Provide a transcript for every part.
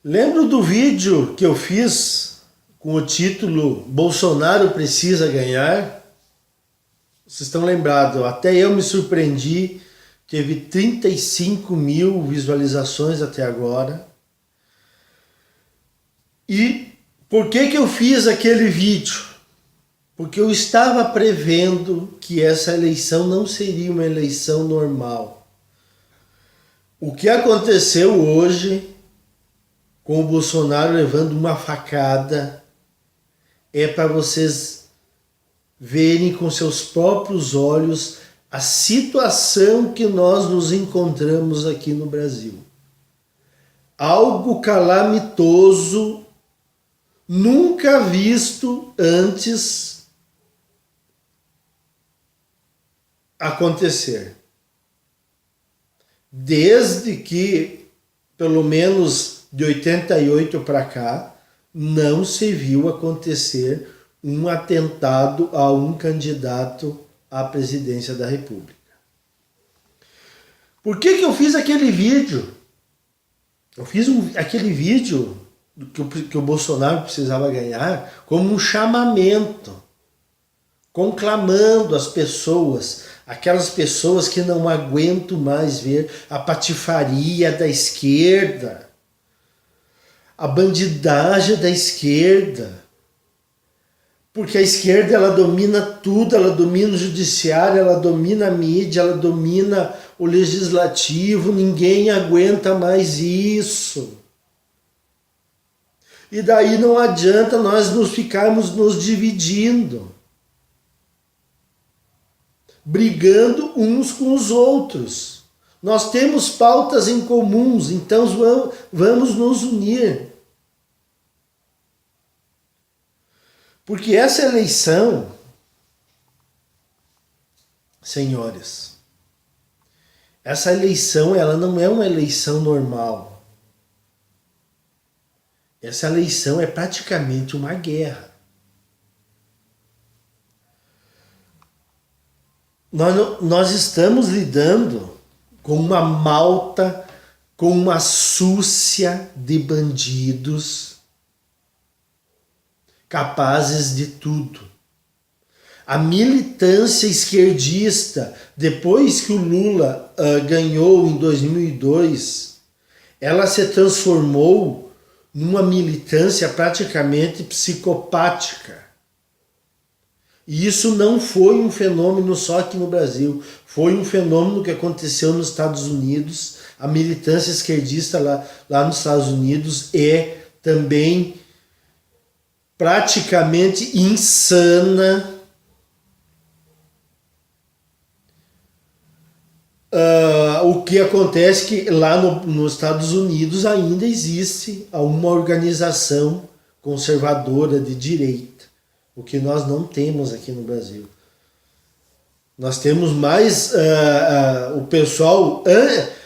Lembro do vídeo que eu fiz com o título Bolsonaro precisa ganhar? Vocês estão lembrados, até eu me surpreendi, teve 35 mil visualizações até agora. E por que eu fiz aquele vídeo? Porque eu estava prevendo que essa eleição não seria uma eleição normal. O que aconteceu hoje, com o Bolsonaro levando uma facada, é para vocês verem com seus próprios olhos a situação que nós nos encontramos aqui no Brasil. Algo calamitoso, nunca visto antes acontecer. Desde que, pelo menos de 88 para cá, não se viu acontecer um atentado a um candidato à presidência da República. Por que eu fiz aquele vídeo? Eu fiz aquele vídeo que o Bolsonaro precisava ganhar como um chamamento, conclamando as pessoas, aquelas pessoas que não aguentam mais ver a patifaria da esquerda, a bandidagem da esquerda, porque a esquerda ela domina tudo, ela domina o judiciário, ela domina a mídia, ela domina o legislativo, ninguém aguenta mais isso. E daí não adianta nós ficarmos nos dividindo, brigando uns com os outros. Nós temos pautas em comuns, então vamos nos unir. Porque essa eleição, senhores, essa eleição ela não é uma eleição normal. Essa eleição é praticamente uma guerra. Nós estamos lidando com uma malta, com uma súcia de bandidos capazes de tudo. A militância esquerdista, depois que o Lula ganhou em 2002, ela se transformou numa militância praticamente psicopática. E isso não foi um fenômeno só aqui no Brasil, foi um fenômeno que aconteceu nos Estados Unidos. A militância esquerdista lá nos Estados Unidos é também praticamente insana. O que acontece é que lá nos Estados Unidos ainda existe uma organização conservadora de direita, o que nós não temos aqui no Brasil. Nós temos mais o pessoal...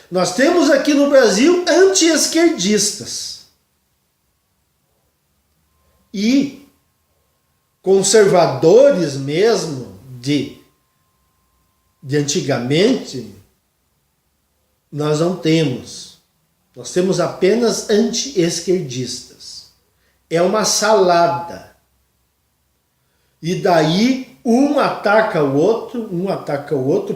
nós temos aqui no Brasil anti-esquerdistas. E conservadores mesmo de antigamente, nós não temos. Nós temos apenas anti-esquerdistas. É uma salada. E daí um ataca o outro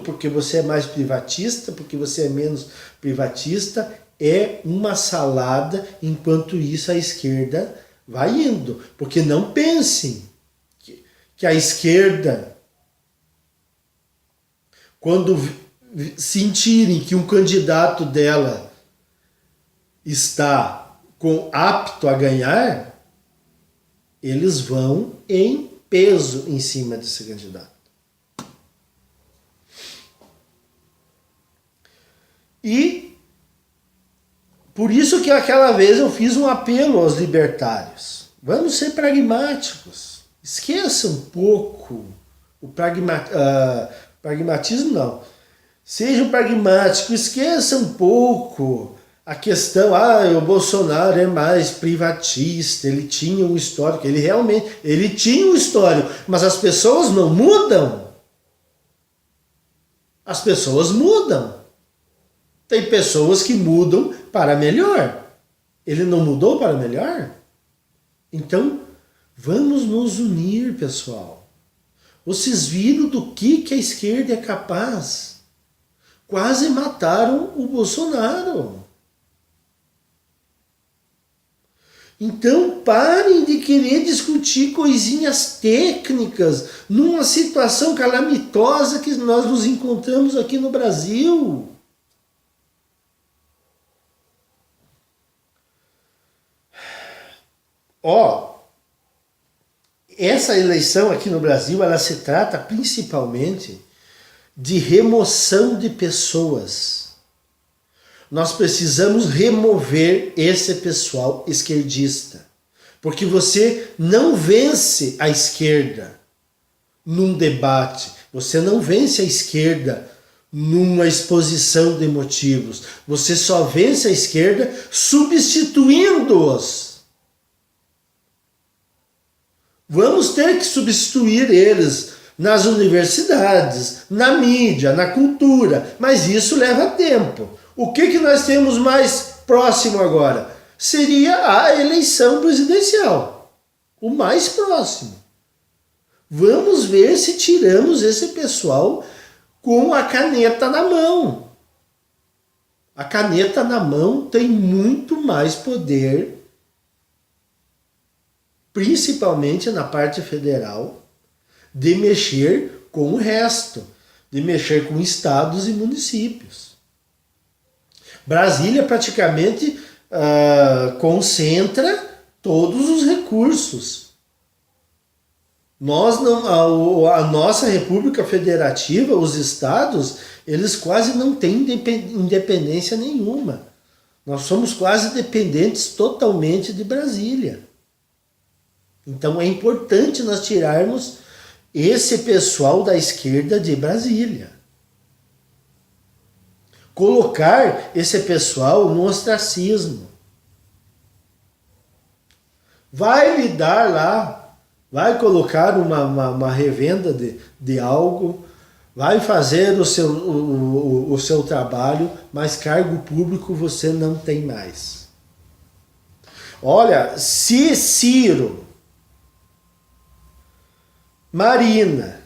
porque você é mais privatista, porque você é menos privatista. É uma salada, enquanto isso a esquerda vai indo. Porque não pensem que a esquerda, quando sentirem que um candidato dela está apto a ganhar, eles vão em peso em cima desse candidato. E por isso que aquela vez eu fiz um apelo aos libertários. Vamos ser pragmáticos. Esqueça um pouco o pragmatismo, não. Sejam pragmáticos, esqueça um pouco a questão, o Bolsonaro é mais privatista, ele tinha um histórico, ele tinha um histórico, mas as pessoas não mudam. As pessoas mudam. Tem pessoas que mudam para melhor. Ele não mudou para melhor? Então, vamos nos unir, pessoal. Vocês viram do que a esquerda é capaz? Quase mataram o Bolsonaro. Então parem de querer discutir coisinhas técnicas numa situação calamitosa que nós nos encontramos aqui no Brasil. Essa eleição aqui no Brasil, ela se trata principalmente de remoção de pessoas. Nós precisamos remover esse pessoal esquerdista. Porque você não vence a esquerda num debate. Você não vence a esquerda numa exposição de motivos. Você só vence a esquerda substituindo-os. Vamos ter que substituir eles nas universidades, na mídia, na cultura. Mas isso leva tempo. O que nós temos mais próximo agora? Seria a eleição presidencial. O mais próximo. Vamos ver se tiramos esse pessoal com a caneta na mão. A caneta na mão tem muito mais poder, principalmente na parte federal, de mexer com o resto, de mexer com estados e municípios. Brasília praticamente concentra todos os recursos. A nossa República Federativa, os estados, eles quase não têm independência nenhuma. Nós somos quase dependentes totalmente de Brasília. Então é importante nós tirarmos esse pessoal da esquerda de Brasília. Colocar esse pessoal no ostracismo. Vai lidar lá, vai colocar uma revenda de algo, vai fazer o seu trabalho, mas cargo público você não tem mais. Olha, se Ciro, Marina,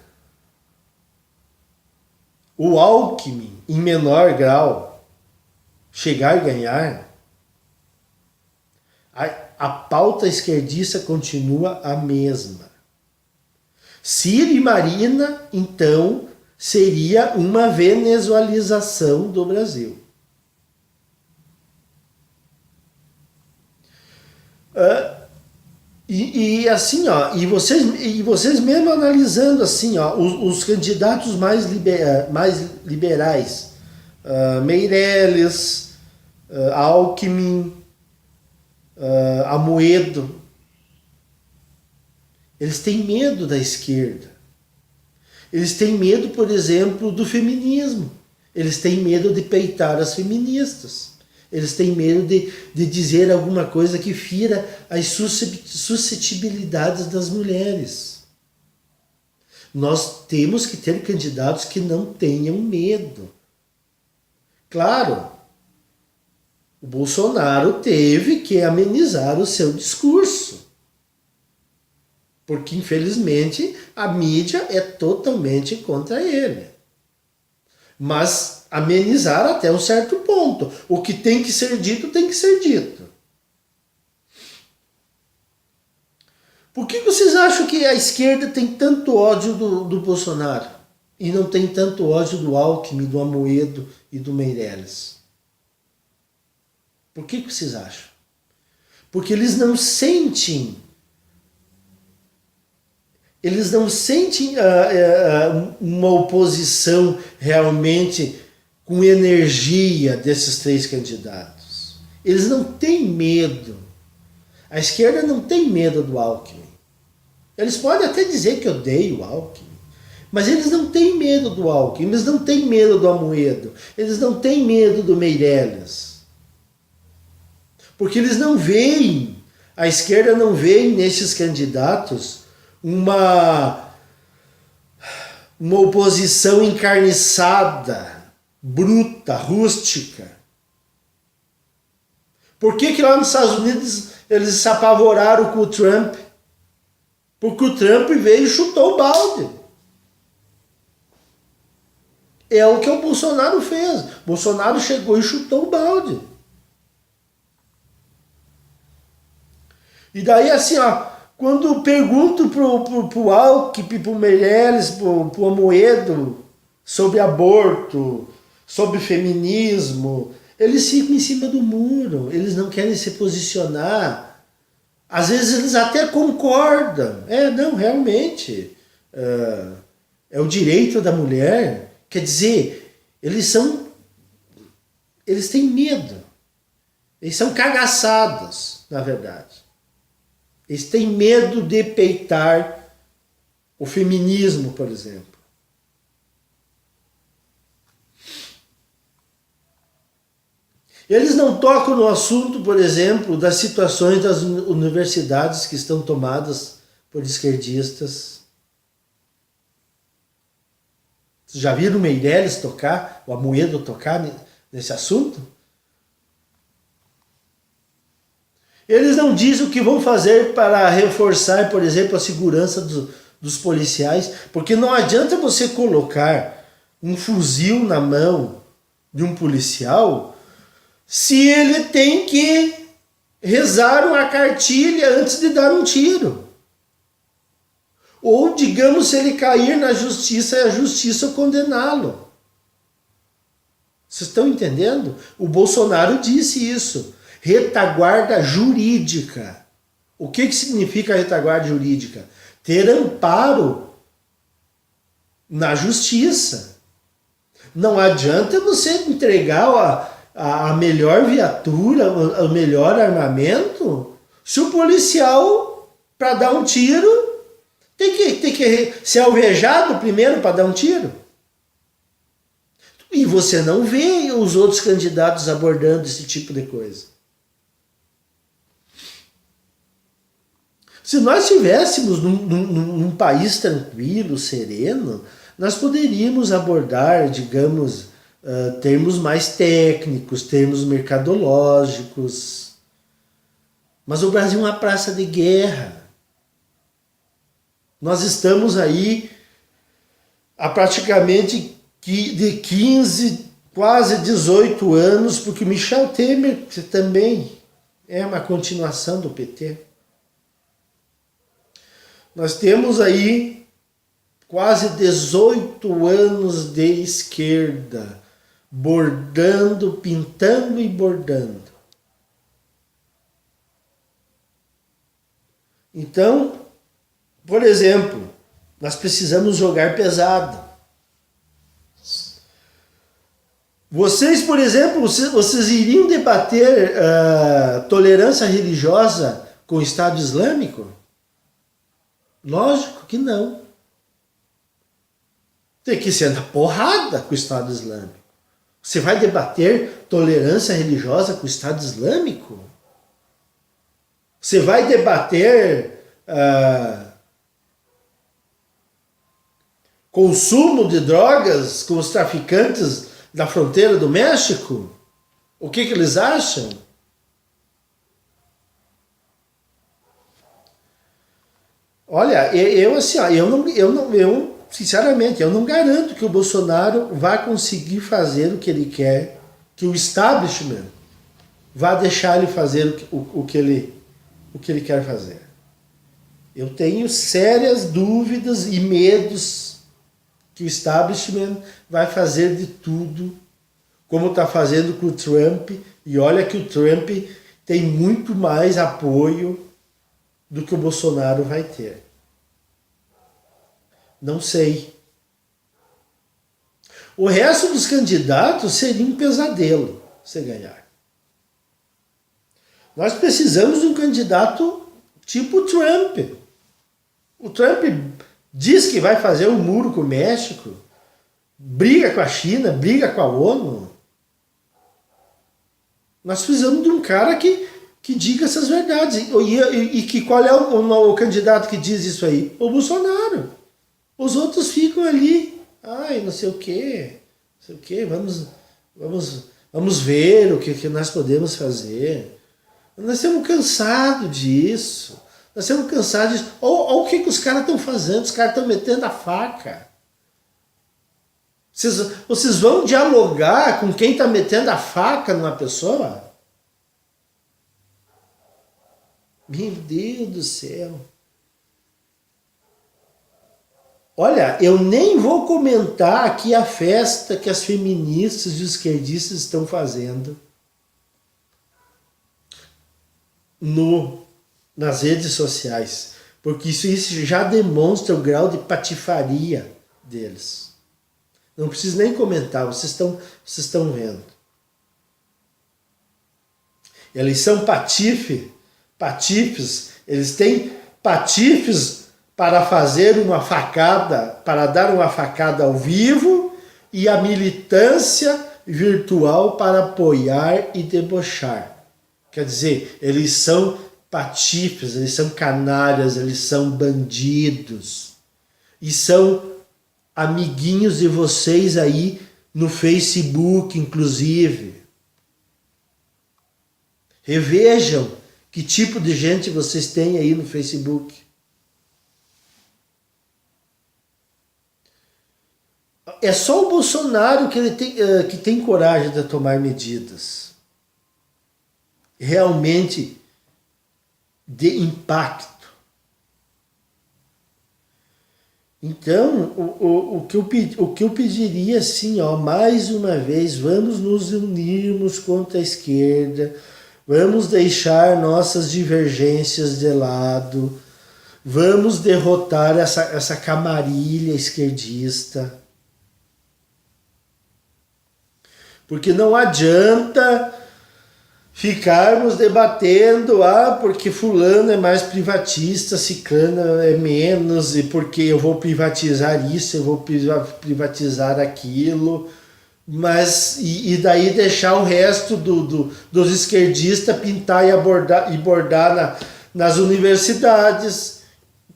o Alckmin, em menor grau, chegar a ganhar, a pauta esquerdista continua a mesma. Ciro e Marina, então, seria uma venezualização do Brasil. E assim, e vocês mesmo analisando assim, os candidatos mais liberais, Meirelles, Alckmin, Amoedo, eles têm medo da esquerda. Eles têm medo, por exemplo, do feminismo. Eles têm medo de peitar as feministas. Eles têm medo de dizer alguma coisa que fira as suscetibilidades das mulheres. Nós temos que ter candidatos que não tenham medo. Claro, o Bolsonaro teve que amenizar o seu discurso. Porque, infelizmente, a mídia é totalmente contra ele. Mas amenizar até um certo ponto. O que tem que ser dito, tem que ser dito. Por que vocês acham que a esquerda tem tanto ódio do Bolsonaro e não tem tanto ódio do Alckmin, do Amoedo e do Meirelles? Por que vocês acham? Porque eles não sentem uma oposição realmente com energia desses três candidatos. Eles não têm medo. A esquerda não tem medo do Alckmin. Eles podem até dizer que odeiam o Alckmin, mas eles não têm medo do Alckmin, eles não têm medo do Amoedo, eles não têm medo do Meirelles. Porque eles não veem, a esquerda não vê nesses candidatos uma oposição encarniçada, bruta, rústica. Por que lá nos Estados Unidos eles se apavoraram com o Trump? Porque o Trump veio e chutou o balde. É o que o Bolsonaro fez. O Bolsonaro chegou e chutou o balde. E daí assim, ó, quando eu pergunto pro Alckmin, pro Meirelles, pro Amoedo sobre aborto, sobre feminismo, eles ficam em cima do muro, eles não querem se posicionar. Às vezes eles até concordam. Não, realmente, é o direito da mulher. Quer dizer, eles têm medo. Eles são cagaçados, na verdade. Eles têm medo de peitar o feminismo, por exemplo. Eles não tocam no assunto, por exemplo, das situações das universidades que estão tomadas por esquerdistas. Vocês já viram o Meirelles tocar, o Amoedo tocar nesse assunto? Eles não dizem o que vão fazer para reforçar, por exemplo, a segurança dos policiais, porque não adianta você colocar um fuzil na mão de um policial se ele tem que rezar uma cartilha antes de dar um tiro. Ou, digamos, se ele cair na justiça e a justiça condená-lo. Vocês estão entendendo? O Bolsonaro disse isso. Retaguarda jurídica. O que significa retaguarda jurídica? Ter amparo na justiça. Não adianta você entregar a melhor viatura, o melhor armamento, se o policial, para dar um tiro, tem que ser alvejado primeiro para dar um tiro. E você não vê os outros candidatos abordando esse tipo de coisa. Se nós estivéssemos num país tranquilo, sereno, nós poderíamos abordar, digamos, termos mais técnicos, termos mercadológicos. Mas o Brasil é uma praça de guerra. Nós estamos aí há praticamente de 15, quase 18 anos, porque Michel Temer também é uma continuação do PT. Nós temos aí quase 18 anos de esquerda, bordando, pintando e bordando. Então, por exemplo, nós precisamos jogar pesado. Vocês, por exemplo, vocês iriam debater tolerância religiosa com o Estado Islâmico? Lógico que não. Tem que ser na porrada com o Estado Islâmico. Você vai debater tolerância religiosa com o Estado Islâmico? Você vai debater consumo de drogas com os traficantes da fronteira do México? O que eles acham? Olha, sinceramente, eu não garanto que o Bolsonaro vai conseguir fazer o que ele quer, que o establishment vai deixar ele fazer o que ele quer fazer. Eu tenho sérias dúvidas e medos que o establishment vai fazer de tudo, como está fazendo com o Trump, e olha que o Trump tem muito mais apoio do que o Bolsonaro vai ter. Não sei. O resto dos candidatos seria um pesadelo se ganhar. Nós precisamos de um candidato tipo Trump. O Trump diz que vai fazer um muro com o México, briga com a China, briga com a ONU. Nós precisamos de um cara que diga essas verdades. E que qual é o candidato que diz isso aí? O Bolsonaro. Os outros ficam ali. Ai, não sei o quê. Não sei o quê. Vamos ver o que nós podemos fazer. Nós estamos cansados disso. Nós estamos cansados disso. Olha o que os caras estão fazendo. Os caras estão metendo a faca. Vocês vão dialogar com quem está metendo a faca numa pessoa? Meu Deus do céu. Olha, eu nem vou comentar aqui a festa que as feministas e os esquerdistas estão fazendo nas redes sociais, porque isso já demonstra o grau de patifaria deles. Não preciso nem comentar, vocês estão vendo. Eles são patifes, eles têm patifes para fazer uma facada, para dar uma facada ao vivo, e a militância virtual para apoiar e debochar. Quer dizer, eles são patifes, eles são canalhas, eles são bandidos. E são amiguinhos de vocês aí no Facebook, inclusive. Revejam que tipo de gente vocês têm aí no Facebook. É só o Bolsonaro que tem coragem de tomar medidas realmente de impacto. Então, o que eu pediria, assim, mais uma vez, vamos nos unirmos contra a esquerda, vamos deixar nossas divergências de lado, vamos derrotar essa camarilha esquerdista. Porque não adianta ficarmos debatendo, porque fulano é mais privatista, ciclano é menos, e porque eu vou privatizar isso, eu vou privatizar aquilo, mas e daí deixar o resto dos esquerdistas pintar e bordar nas universidades.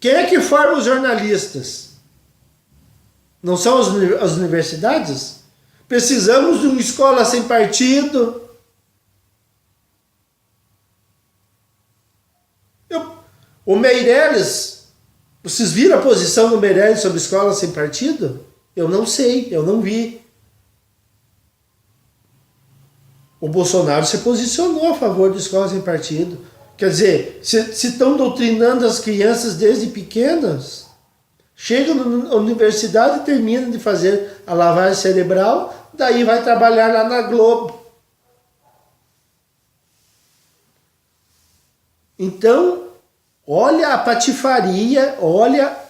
Quem é que forma os jornalistas? Não são as universidades? Precisamos de uma escola sem partido. O Meirelles, vocês viram a posição do Meirelles sobre escola sem partido? Eu não sei, eu não vi. O Bolsonaro se posicionou a favor de escola sem partido. Quer dizer, se estão doutrinando as crianças desde pequenas, chegam na universidade e terminam de fazer a lavagem cerebral, daí vai trabalhar lá na Globo. Então, olha a patifaria, olha...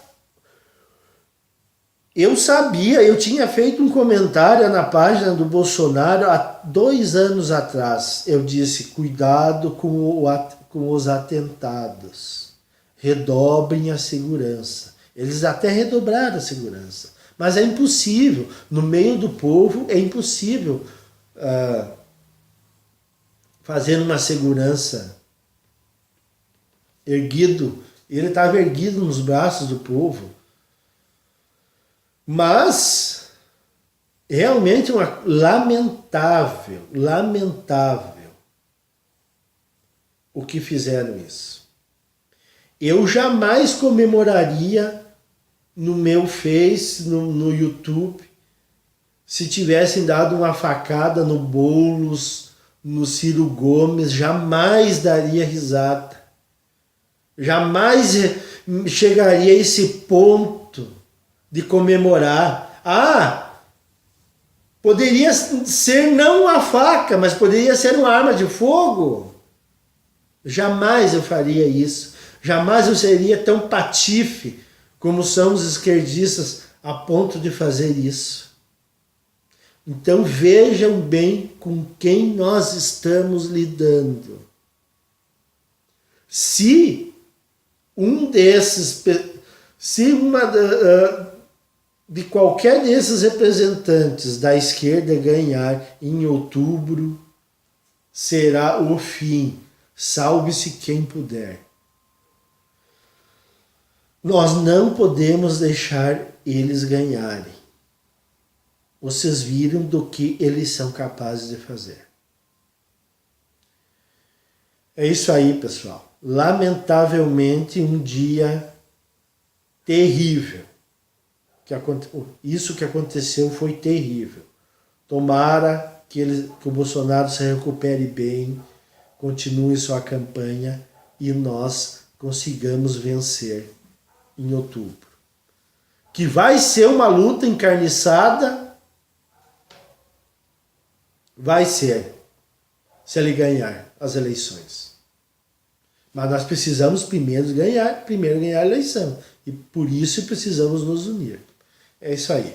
Eu tinha feito um comentário na página do Bolsonaro há 2 anos atrás. Eu disse, cuidado com os atentados. Redobrem a segurança. Eles até redobraram a segurança. Mas é impossível. No meio do povo é impossível fazer uma segurança erguido. Ele estava erguido nos braços do povo. Mas realmente lamentável o que fizeram isso. Eu jamais comemoraria no meu Face, no YouTube, se tivessem dado uma facada no Boulos, no Ciro Gomes, jamais daria risada. Jamais chegaria a esse ponto de comemorar. Poderia ser não uma faca, mas poderia ser uma arma de fogo. Jamais eu faria isso. Jamais eu seria tão patife como são os esquerdistas a ponto de fazer isso. Então vejam bem com quem nós estamos lidando. Se de qualquer desses representantes da esquerda ganhar em outubro, será o fim. Salve-se quem puder. Nós não podemos deixar eles ganharem. Vocês viram do que eles são capazes de fazer. É isso aí, pessoal. Lamentavelmente, um dia terrível. Isso que aconteceu foi terrível. Tomara que o Bolsonaro se recupere bem, continue sua campanha e nós consigamos vencer em outubro. Que vai ser uma luta encarniçada, vai ser, se ele ganhar as eleições. Mas nós precisamos primeiro ganhar a eleição. E por isso precisamos nos unir. É isso aí.